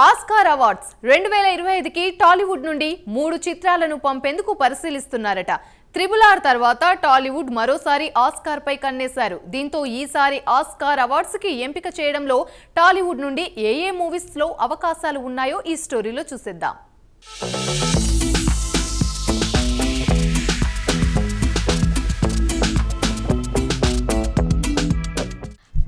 Oscar awards 2025కి Tollywood నుండి 3 చిత్రాలను పంపేందుకు పరిశీలిస్తున్నారట. Triple R తర్వాత టాలీవుడ్ మరోసారి ఆస్కార్ పై కన్నేశారు. దీంతో ఈసారి ఆస్కార్ అవార్డ్స్ కి ఎంపిక చేయడంలో టాలీవుడ్ నుండి ఏ మూవీస్ లో అవకాశాలు ఉన్నాయో ఈ స్టోరీలో చూసేద్దాం.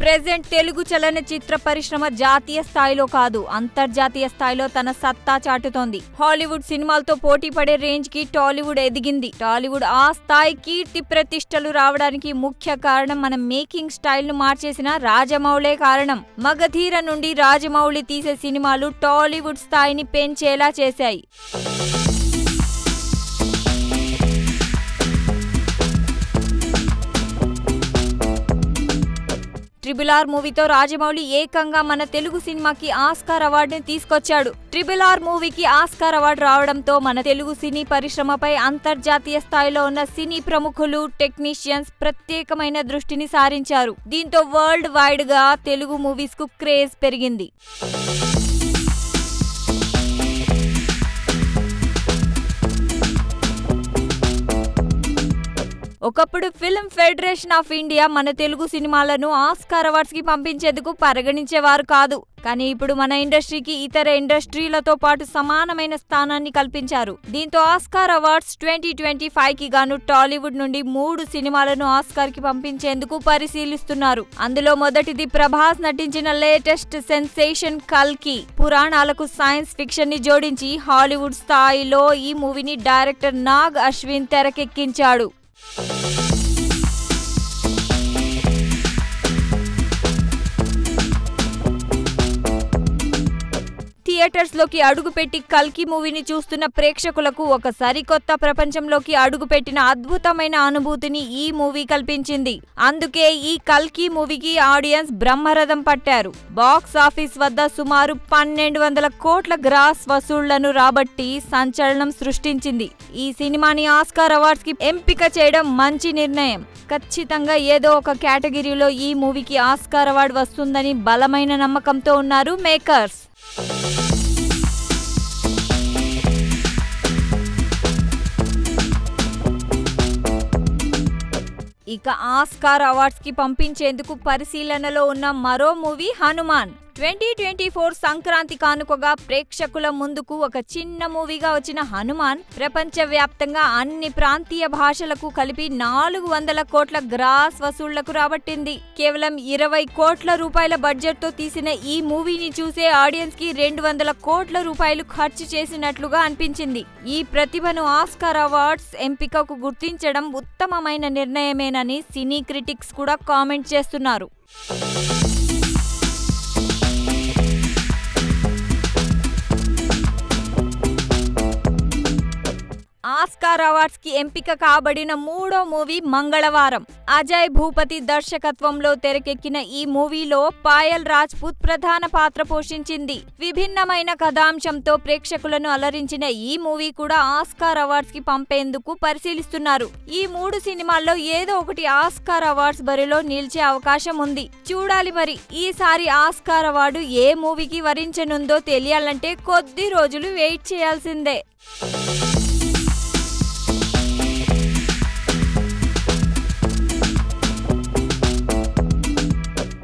ప్రెజెంట్ తెలుగు చలనచిత్ర పరిశ్రమ జాతీయ స్థాయిలో కాదు, అంతర్జాతీయ స్థాయిలో తన సత్తా చాటుతోంది. హాలీవుడ్ సినిమాలతో పోటీ పడే రేంజ్ కి టాలీవుడ్ ఎదిగింది. టాలీవుడ్ ఆ స్థాయి కీర్తి ప్రతిష్టలు రావడానికి ముఖ్య కారణం మన మేకింగ్ స్టైల్ ను మార్చేసిన రాజమౌళే కారణం. మగధీర నుండి రాజమౌళి తీసే సినిమాలు టాలీవుడ్ స్థాయిని పెంచేలా చేశాయి. త్రిబుల్-ఆర్ మూవీతో రాజమౌళి ఏకంగా మన తెలుగు సినిమాకి ఆస్కార్ అవార్డుని తీసుకొచ్చాడు. త్రిబుల్-ఆర్ మూవీకి ఆస్కార్ అవార్డు రావడంతో మన తెలుగు సినీ పరిశ్రమపై అంతర్జాతీయ స్థాయిలో ఉన్న సినీ ప్రముఖులు, టెక్నీషియన్స్ ప్రత్యేకమైన దృష్టిని సారించారు. దీంతో వరల్డ్ వైడ్ గా తెలుగు మూవీస్ కు క్రేజ్ పెరిగింది. ఒకప్పుడు ఫిల్మ్ ఫెడరేషన్ ఆఫ్ ఇండియా మన తెలుగు సినిమాలను ఆస్కార్ అవార్డ్స్ కి పంపించేందుకు పరిగణించేవారు కాదు. కానీ ఇప్పుడు మన ఇండస్ట్రీకి ఇతర ఇండస్ట్రీలతో పాటు సమానమైన స్థానాన్ని కల్పించారు. దీంతో ఆస్కార్ అవార్డ్స్ 2025 కి గాను టాలీవుడ్ నుండి 3 సినిమాలను ఆస్కార్ కి పంపించేందుకు పరిశీలిస్తున్నారు. అందులో మొదటిది ప్రభాస్ నటించిన లేటెస్ట్ సెన్సేషన్ కల్కి. పురాణాలకు సైన్స్ ఫిక్షన్ ని జోడించి హాలీవుడ్ స్థాయిలో ఈ మూవీని డైరెక్టర్ నాగ్ అశ్విన్ తెరకెక్కించాడు. థియేటర్స్ లోకి అడుగుపెట్టి కల్కి మూవీని చూస్తున్న ప్రేక్షకులకు ఒక సరికొత్త ప్రపంచంలోకి అడుగుపెట్టిన అద్భుతమైన అనుభూతిని ఈ మూవీ కల్పించింది. అందుకే ఈ కల్కి మూవీకి ఆడియన్స్ బ్రహ్మరథం పట్టారు. బాక్స్ ఆఫీస్ వద్ద సుమారు 1200 కోట్ల గ్రాస్ వసూళ్లను రాబట్టి సంచలనం సృష్టించింది. ఈ సినిమాని ఆస్కార్ అవార్డ్స్ కి ఎంపిక చేయడం మంచి నిర్ణయం. ఖచ్చితంగా ఏదో ఒక కేటగిరీలో ఈ మూవీకి ఆస్కార్ అవార్డు వస్తుందని బలమైన నమ్మకంతో ఉన్నారు మేకర్స్. ఇక ఆస్కార్ అవార్డ్స్ కి పంపించేందుకు పరిశీలనలో ఉన్న మరో మూవీ హనుమాన్. 2024 సంక్రాంతి కానుకగా ప్రేక్షకుల ముందుకు ఒక చిన్న మూవీగా వచ్చిన హనుమాన్ ప్రపంచవ్యాప్తంగా అన్ని ప్రాంతీయ భాషలకు కలిపి 400 కోట్ల గ్రాస్ వసూళ్లకు రాబట్టింది. కేవలం 20 కోట్ల రూపాయల బడ్జెట్ తో తీసిన ఈ మూవీని చూసే ఆడియన్స్ కి 200 కోట్ల రూపాయలు ఖర్చు చేసినట్లుగా అనిపించింది. ఈ ప్రతిభను ఆస్కార్ అవార్డ్స్ ఎంపికకు గుర్తించడం ఉత్తమమైన నిర్ణయమేనని సినీ క్రిటిక్స్ కూడా కామెంట్ చేస్తున్నారు. ఆస్కార్ అవార్డ్స్ కి ఎంపిక కాబడిన 3వ మూవీ మంగళవారం. అజయ్ భూపతి దర్శకత్వంలో తెరకెక్కిన ఈ మూవీలో పాయల్ రాజ్పుత్ ప్రధాన పాత్ర పోషించింది. విభిన్నమైన కథాంశంతో ప్రేక్షకులను అలరించిన ఈ మూవీ కూడా ఆస్కార్ అవార్డ్స్ కి పంపేందుకు పరిశీలిస్తున్నారు. ఈ 3 సినిమాల్లో ఏదో ఒకటి ఆస్కార్ అవార్డ్స్ బరిలో నిలిచే అవకాశం ఉంది. చూడాలి మరి ఈసారి ఆస్కార్ అవార్డు ఏ మూవీకి వరించనుందో తెలియాలంటే కొద్ది రోజులు వెయిట్ చేయాల్సిందే.